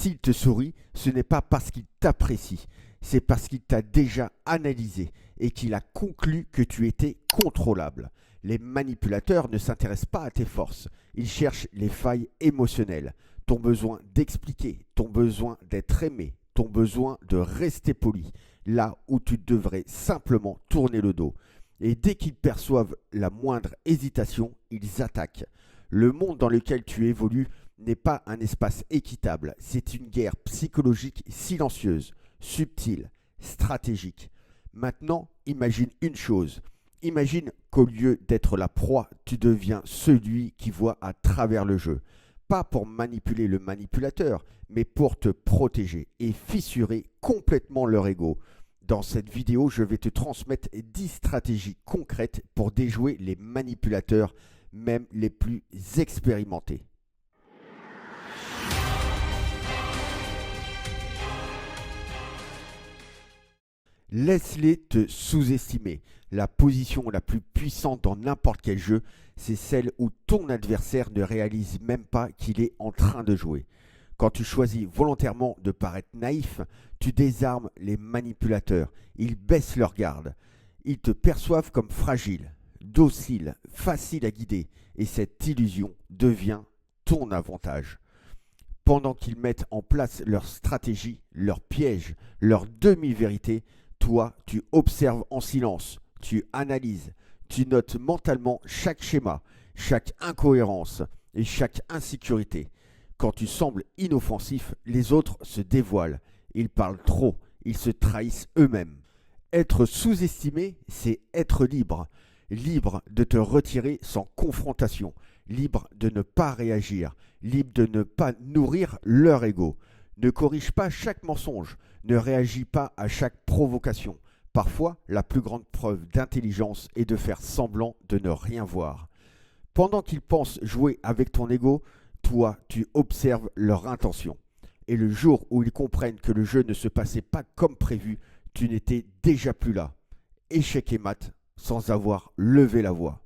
S'il te sourit, ce n'est pas parce qu'il t'apprécie, c'est parce qu'il t'a déjà analysé et qu'il a conclu que tu étais contrôlable. Les manipulateurs ne s'intéressent pas à tes forces, ils cherchent les failles émotionnelles, ton besoin d'expliquer, ton besoin d'être aimé, ton besoin de rester poli, là où tu devrais simplement tourner le dos. Et dès qu'ils perçoivent la moindre hésitation, ils attaquent. Le monde dans lequel tu évolues n'est pas un espace équitable, c'est une guerre psychologique silencieuse, subtile, stratégique. Maintenant, imagine une chose. Imagine qu'au lieu d'être la proie, tu deviens celui qui voit à travers le jeu. Pas pour manipuler le manipulateur, mais pour te protéger et fissurer complètement leur ego. Dans cette vidéo, je vais te transmettre 10 stratégies concrètes pour déjouer les manipulateurs, même les plus expérimentés. Laisse-les te sous-estimer. La position la plus puissante dans n'importe quel jeu, c'est celle où ton adversaire ne réalise même pas qu'il est en train de jouer. Quand tu choisis volontairement de paraître naïf, tu désarmes les manipulateurs. Ils baissent leur garde. Ils te perçoivent comme fragile, docile, facile à guider. Et cette illusion devient ton avantage. Pendant qu'ils mettent en place leur stratégie, leurs pièges, leurs demi-vérités, toi, tu observes en silence, tu analyses, tu notes mentalement chaque schéma, chaque incohérence et chaque insécurité. Quand tu sembles inoffensif, les autres se dévoilent. Ils parlent trop, ils se trahissent eux-mêmes. Être sous-estimé, c'est être libre. Libre de te retirer sans confrontation. Libre de ne pas réagir. Libre de ne pas nourrir leur ego. Ne corrige pas chaque mensonge. Ne réagis pas à chaque provocation. Parfois, la plus grande preuve d'intelligence est de faire semblant de ne rien voir. Pendant qu'ils pensent jouer avec ton ego, toi, tu observes leur intention. Et le jour où ils comprennent que le jeu ne se passait pas comme prévu, tu n'étais déjà plus là. Échec et mat, sans avoir levé la voix.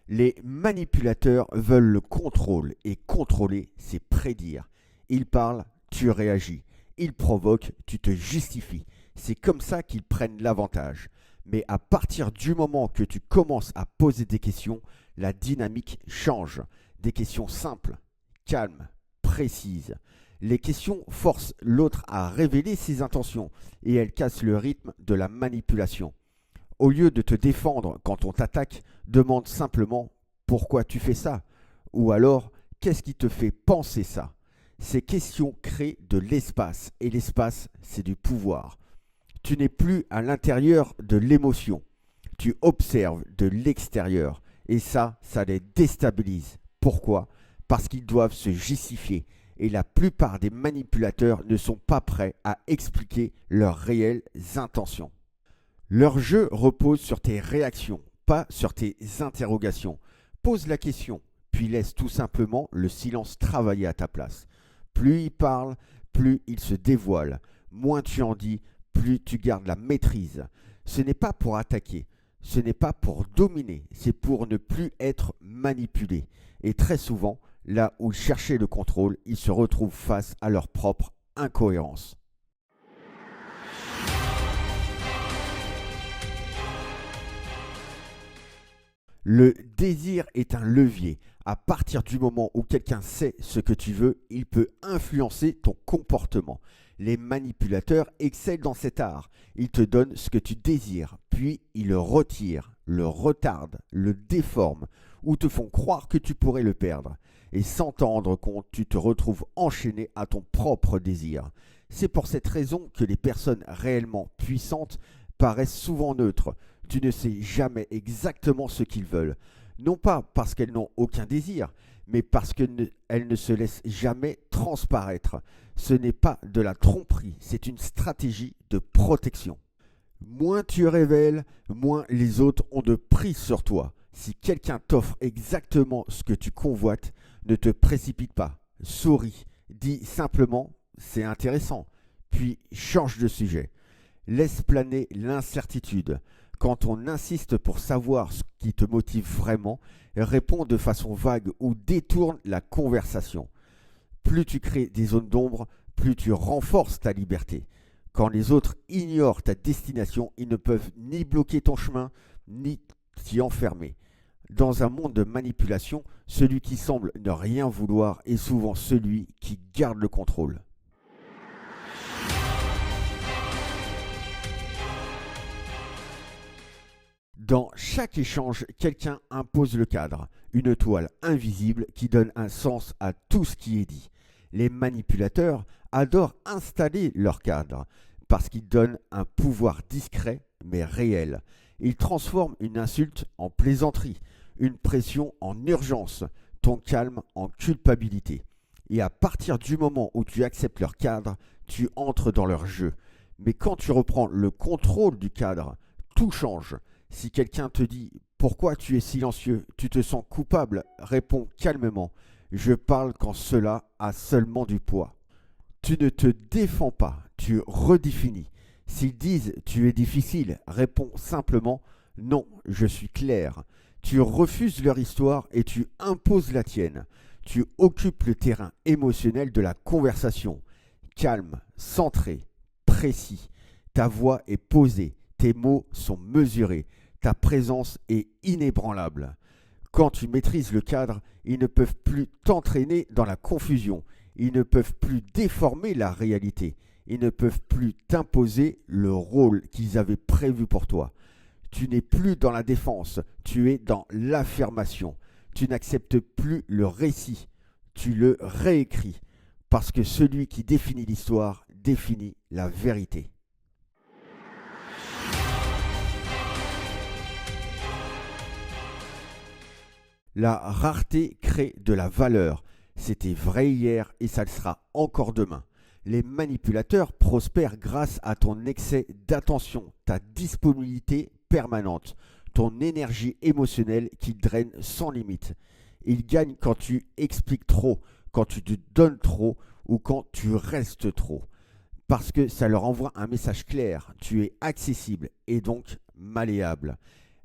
Les manipulateurs veulent le contrôle et contrôler, c'est prédire. Ils parlent, tu réagis. Ils provoquent, tu te justifies. C'est comme ça qu'ils prennent l'avantage. Mais à partir du moment que tu commences à poser des questions, la dynamique change. Des questions simples, calmes, précises. Les questions forcent l'autre à révéler ses intentions et elles cassent le rythme de la manipulation. Au lieu de te défendre quand on t'attaque, demande simplement pourquoi tu fais ça ou alors qu'est-ce qui te fait penser ça. Ces questions créent de l'espace et l'espace, c'est du pouvoir. Tu n'es plus à l'intérieur de l'émotion. Tu observes de l'extérieur. Et ça les déstabilise. Pourquoi ? Parce qu'ils doivent se justifier. Et la plupart des manipulateurs ne sont pas prêts à expliquer leurs réelles intentions. Leur jeu repose sur tes réactions, pas sur tes interrogations. Pose la question, puis laisse tout simplement le silence travailler à ta place. Plus ils parlent, plus ils se dévoilent. Moins tu en dis, plus tu gardes la maîtrise. Ce n'est pas pour attaquer, ce n'est pas pour dominer, c'est pour ne plus être manipulé. Et très souvent, là où ils cherchaient le contrôle, ils se retrouvent face à leur propre incohérence. Le désir est un levier. À partir du moment où quelqu'un sait ce que tu veux, il peut influencer ton comportement. Les manipulateurs excellent dans cet art. Ils te donnent ce que tu désires, puis ils le retirent, le retardent, le déforment ou te font croire que tu pourrais le perdre. Et sans t'en rendre compte, tu te retrouves enchaîné à ton propre désir. C'est pour cette raison que les personnes réellement puissantes paraissent souvent neutres. Tu ne sais jamais exactement ce qu'ils veulent. Non pas parce qu'elles n'ont aucun désir, mais parce qu'elles ne se laissent jamais transparaître. Ce n'est pas de la tromperie, c'est une stratégie de protection. Moins tu révèles, moins les autres ont de prise sur toi. Si quelqu'un t'offre exactement ce que tu convoites, ne te précipite pas, souris, dis simplement « c'est intéressant », puis change de sujet. Laisse planer l'incertitude. Quand on insiste pour savoir ce qui te motive vraiment, réponds de façon vague ou détourne la conversation. Plus tu crées des zones d'ombre, plus tu renforces ta liberté. Quand les autres ignorent ta destination, ils ne peuvent ni bloquer ton chemin, ni t'y enfermer. Dans un monde de manipulation, celui qui semble ne rien vouloir est souvent celui qui garde le contrôle. Dans chaque échange, quelqu'un impose le cadre, une toile invisible qui donne un sens à tout ce qui est dit. Les manipulateurs adorent installer leur cadre parce qu'ils donnent un pouvoir discret mais réel. Ils transforment une insulte en plaisanterie, une pression en urgence, ton calme en culpabilité. Et à partir du moment où tu acceptes leur cadre, tu entres dans leur jeu. Mais quand tu reprends le contrôle du cadre, tout change. Si quelqu'un te dit « Pourquoi tu es silencieux ? Tu te sens coupable ?» Réponds calmement « Je parle quand cela a seulement du poids. » Tu ne te défends pas, tu redéfinis. S'ils disent « Tu es difficile », réponds simplement « Non, je suis clair ». Tu refuses leur histoire et tu imposes la tienne. Tu occupes le terrain émotionnel de la conversation. Calme, centré, précis. Ta voix est posée, tes mots sont mesurés. Ta présence est inébranlable. Quand tu maîtrises le cadre, ils ne peuvent plus t'entraîner dans la confusion. Ils ne peuvent plus déformer la réalité. Ils ne peuvent plus t'imposer le rôle qu'ils avaient prévu pour toi. Tu n'es plus dans la défense, tu es dans l'affirmation. Tu n'acceptes plus le récit, tu le réécris. Parce que celui qui définit l'histoire définit la vérité. La rareté crée de la valeur. C'était vrai hier et ça le sera encore demain. Les manipulateurs prospèrent grâce à ton excès d'attention, ta disponibilité permanente, ton énergie émotionnelle qui draine sans limite. Ils gagnent quand tu expliques trop, quand tu te donnes trop ou quand tu restes trop. Parce que ça leur envoie un message clair, tu es accessible et donc malléable.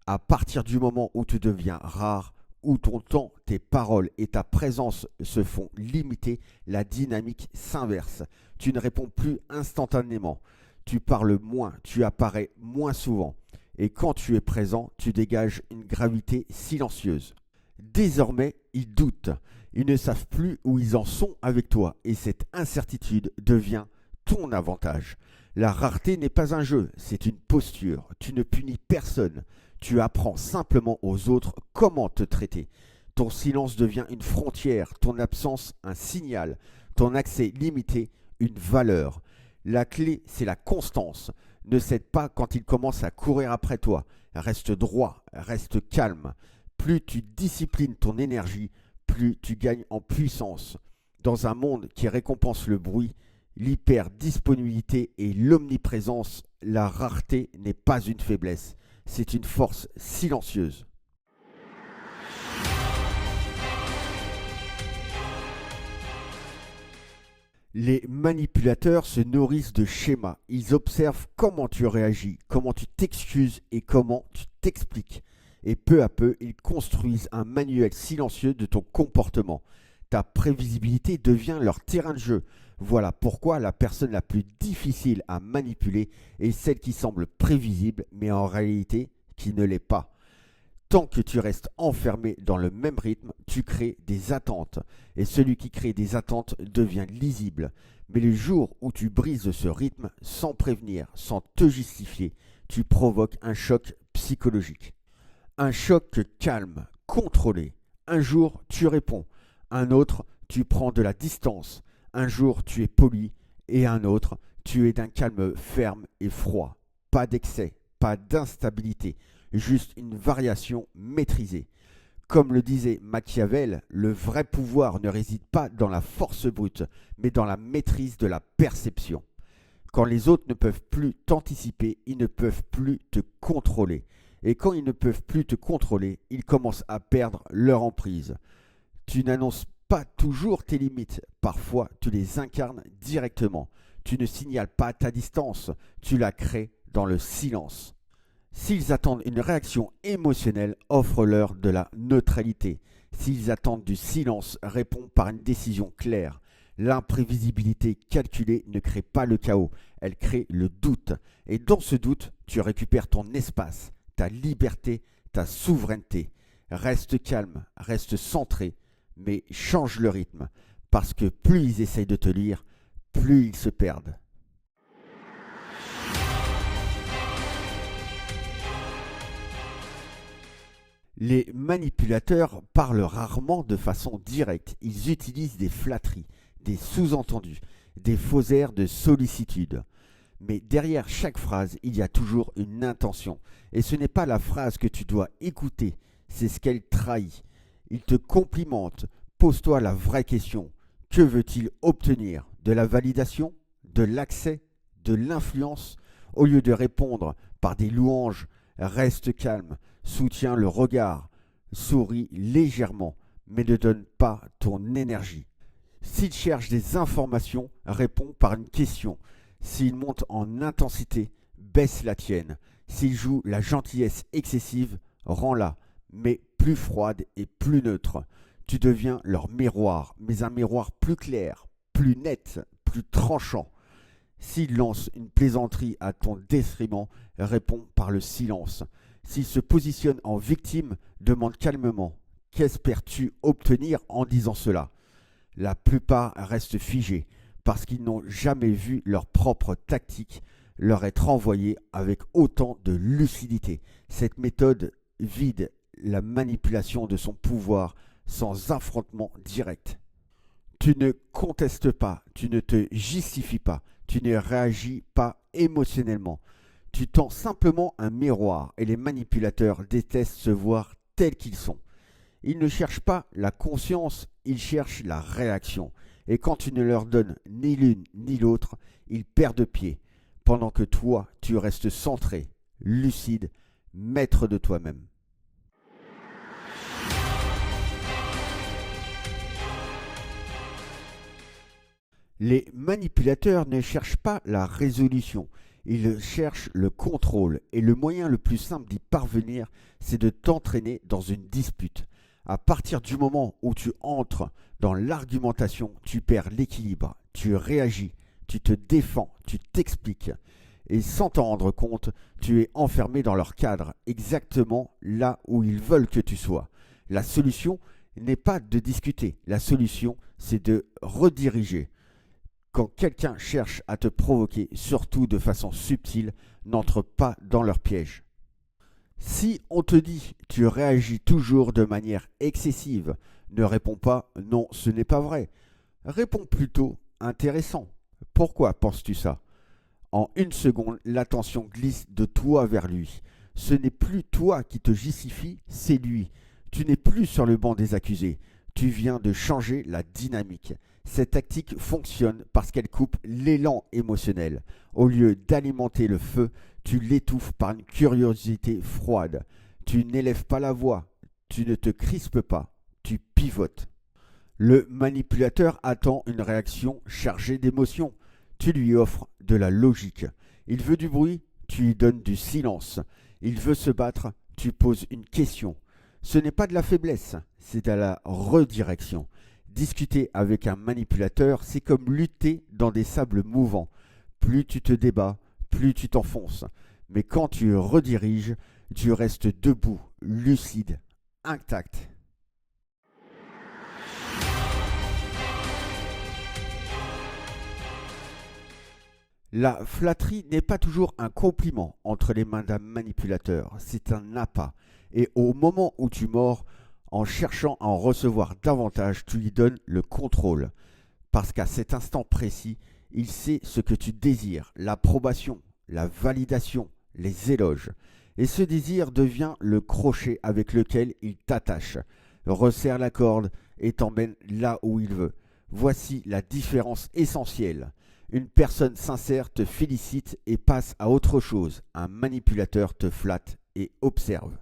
À partir du moment où tu deviens rare, où ton temps, tes paroles et ta présence se font limiter, la dynamique s'inverse. Tu ne réponds plus instantanément. Tu parles moins, tu apparais moins souvent. Et quand tu es présent, tu dégages une gravité silencieuse. Désormais, ils doutent. Ils ne savent plus où ils en sont avec toi. Et cette incertitude devient ton avantage. La rareté n'est pas un jeu, c'est une posture. Tu ne punis personne. Tu apprends simplement aux autres comment te traiter. Ton silence devient une frontière, ton absence un signal, ton accès limité une valeur. La clé, c'est la constance. Ne cède pas quand ils commencent à courir après toi. Reste droit, reste calme. Plus tu disciplines ton énergie, plus tu gagnes en puissance. Dans un monde qui récompense le bruit, l'hyperdisponibilité et l'omniprésence, la rareté n'est pas une faiblesse. C'est une force silencieuse. Les manipulateurs se nourrissent de schémas. Ils observent comment tu réagis, comment tu t'excuses et comment tu t'expliques. Et peu à peu, ils construisent un manuel silencieux de ton comportement. Ta prévisibilité devient leur terrain de jeu. Voilà pourquoi la personne la plus difficile à manipuler est celle qui semble prévisible, mais en réalité qui ne l'est pas. Tant que tu restes enfermé dans le même rythme, tu crées des attentes. Et celui qui crée des attentes devient lisible. Mais le jour où tu brises ce rythme sans prévenir, sans te justifier, tu provoques un choc psychologique. Un choc calme, contrôlé. Un jour, tu réponds. Un autre, tu prends de la distance. Un jour, tu es poli. Et un autre, tu es d'un calme ferme et froid. Pas d'excès, pas d'instabilité. Juste une variation maîtrisée. Comme le disait Machiavel, le vrai pouvoir ne réside pas dans la force brute, mais dans la maîtrise de la perception. Quand les autres ne peuvent plus t'anticiper, ils ne peuvent plus te contrôler. Et quand ils ne peuvent plus te contrôler, ils commencent à perdre leur emprise. Tu n'annonces pas toujours tes limites, parfois tu les incarnes directement. Tu ne signales pas ta distance, tu la crées dans le silence. S'ils attendent une réaction émotionnelle, offre-leur de la neutralité. S'ils attendent du silence, réponds par une décision claire. L'imprévisibilité calculée ne crée pas le chaos, elle crée le doute. Et dans ce doute, tu récupères ton espace, ta liberté, ta souveraineté. Reste calme, reste centré, mais change le rythme, parce que plus ils essayent de te lire, plus ils se perdent. Les manipulateurs parlent rarement de façon directe. Ils utilisent des flatteries, des sous-entendus, des faux airs de sollicitude. Mais derrière chaque phrase, il y a toujours une intention. Et ce n'est pas la phrase que tu dois écouter, c'est ce qu'elle trahit. Ils te complimentent. Pose-toi la vraie question. Que veut-il obtenir? De la validation? De l'accès? De l'influence? Au lieu de répondre par des louanges, reste calme. Soutiens le regard, souris légèrement, mais ne donne pas ton énergie. S'il cherche des informations, réponds par une question. S'il monte en intensité, baisse la tienne. S'il joue la gentillesse excessive, rends-la, mais plus froide et plus neutre. Tu deviens leur miroir, mais un miroir plus clair, plus net, plus tranchant. S'il lance une plaisanterie à ton détriment, réponds par le silence. S'il se positionne en victime, demande calmement « Qu'espères-tu obtenir en disant cela ?» La plupart restent figés parce qu'ils n'ont jamais vu leur propre tactique leur être envoyée avec autant de lucidité. Cette méthode vide la manipulation de son pouvoir sans affrontement direct. Tu ne contestes pas, tu ne te justifies pas, tu ne réagis pas émotionnellement. Tu tends simplement un miroir et les manipulateurs détestent se voir tels qu'ils sont. Ils ne cherchent pas la conscience, ils cherchent la réaction. Et quand tu ne leur donnes ni l'une ni l'autre, ils perdent pied, pendant que toi, tu restes centré, lucide, maître de toi-même. Les manipulateurs ne cherchent pas la résolution. Ils cherchent le contrôle et le moyen le plus simple d'y parvenir, c'est de t'entraîner dans une dispute. À partir du moment où tu entres dans l'argumentation, tu perds l'équilibre, tu réagis, tu te défends, tu t'expliques. Et sans t'en rendre compte, tu es enfermé dans leur cadre, exactement là où ils veulent que tu sois. La solution n'est pas de discuter, la solution c'est de rediriger. Quand quelqu'un cherche à te provoquer, surtout de façon subtile, n'entre pas dans leur piège. Si on te dit « tu réagis toujours de manière excessive », ne réponds pas « non, ce n'est pas vrai ». Réponds plutôt « intéressant ». Pourquoi penses-tu ça? En une seconde, l'attention glisse de toi vers lui. Ce n'est plus toi qui te justifie, c'est lui. Tu n'es plus sur le banc des accusés. Tu viens de changer la dynamique. Cette tactique fonctionne parce qu'elle coupe l'élan émotionnel. Au lieu d'alimenter le feu, tu l'étouffes par une curiosité froide. Tu n'élèves pas la voix, tu ne te crispes pas, tu pivotes. Le manipulateur attend une réaction chargée d'émotions. Tu lui offres de la logique. Il veut du bruit, tu lui donnes du silence. Il veut se battre, tu poses une question. Ce n'est pas de la faiblesse, c'est de la redirection. Discuter avec un manipulateur, c'est comme lutter dans des sables mouvants. Plus tu te débats, plus tu t'enfonces. Mais quand tu rediriges, tu restes debout, lucide, intact. La flatterie n'est pas toujours un compliment entre les mains d'un manipulateur, c'est un appât. Et au moment où tu mords, en cherchant à en recevoir davantage, tu lui donnes le contrôle. Parce qu'à cet instant précis, il sait ce que tu désires, l'approbation, la validation, les éloges. Et ce désir devient le crochet avec lequel il t'attache, resserre la corde et t'emmène là où il veut. Voici la différence essentielle. Une personne sincère te félicite et passe à autre chose. Un manipulateur te flatte et observe.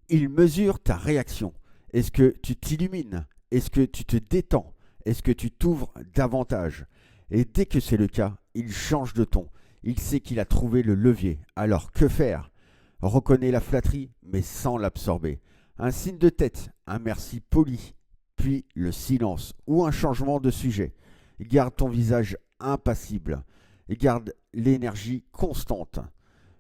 Il mesure ta réaction. Est-ce que tu t'illumines? Est-ce que tu te détends? Est-ce que tu t'ouvres davantage? Et dès que c'est le cas, il change de ton. Il sait qu'il a trouvé le levier. Alors que faire? Reconnais la flatterie, mais sans l'absorber. Un signe de tête, un merci poli, puis le silence ou un changement de sujet. Garde ton visage impassible. Garde l'énergie constante.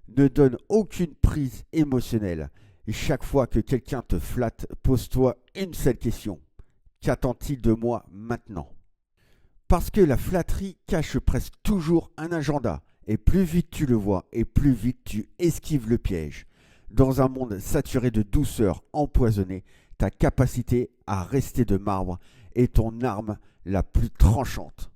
Ne donne aucune prise émotionnelle. Et chaque fois que quelqu'un te flatte, pose-toi une seule question. Qu'attend-il de moi maintenant? Parce que la flatterie cache presque toujours un agenda. Et plus vite tu le vois, et plus vite tu esquives le piège. Dans un monde saturé de douceur empoisonnée, ta capacité à rester de marbre est ton arme la plus tranchante.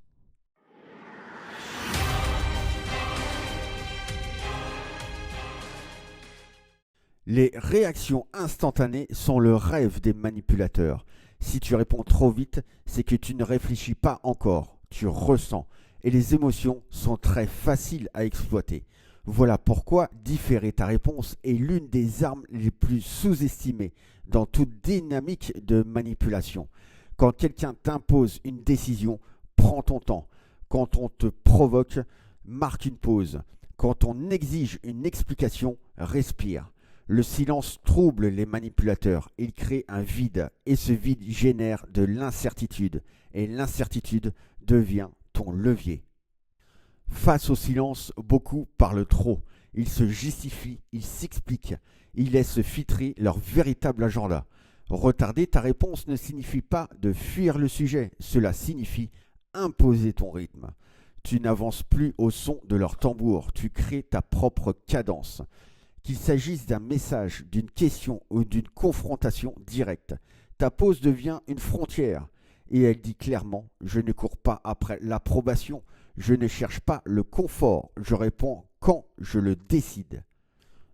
Les réactions instantanées sont le rêve des manipulateurs. Si tu réponds trop vite, c'est que tu ne réfléchis pas encore, tu ressens. Et les émotions sont très faciles à exploiter. Voilà pourquoi différer ta réponse est l'une des armes les plus sous-estimées dans toute dynamique de manipulation. Quand quelqu'un t'impose une décision, prends ton temps. Quand on te provoque, marque une pause. Quand on exige une explication, respire. Le silence trouble les manipulateurs, il crée un vide et ce vide génère de l'incertitude et l'incertitude devient ton levier. Face au silence, beaucoup parlent trop, ils se justifient, ils s'expliquent, ils laissent filtrer leur véritable agenda. Retarder ta réponse ne signifie pas de fuir le sujet, cela signifie imposer ton rythme. Tu n'avances plus au son de leur tambour, tu crées ta propre cadence. Qu'il s'agisse d'un message, d'une question ou d'une confrontation directe, ta pause devient une frontière et elle dit clairement « Je ne cours pas après l'approbation, je ne cherche pas le confort, je réponds quand je le décide. »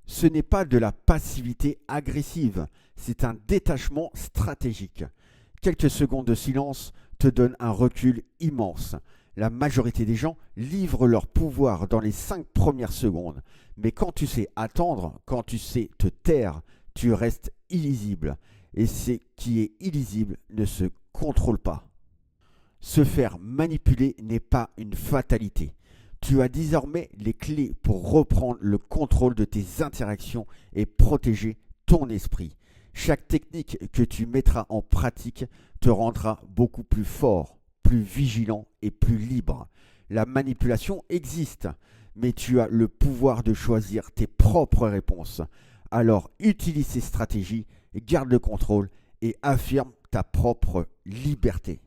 Ce n'est pas de la passivité agressive, c'est un détachement stratégique. Quelques secondes de silence te donnent un recul immense. La majorité des gens livrent leur pouvoir dans les 5 premières secondes. Mais quand tu sais attendre, quand tu sais te taire, tu restes illisible. Et ce qui est illisible ne se contrôle pas. Se faire manipuler n'est pas une fatalité. Tu as désormais les clés pour reprendre le contrôle de tes interactions et protéger ton esprit. Chaque technique que tu mettras en pratique te rendra beaucoup plus fort, plus vigilant et plus libre. La manipulation existe, mais tu as le pouvoir de choisir tes propres réponses. Alors utilise ces stratégies, garde le contrôle et affirme ta propre liberté.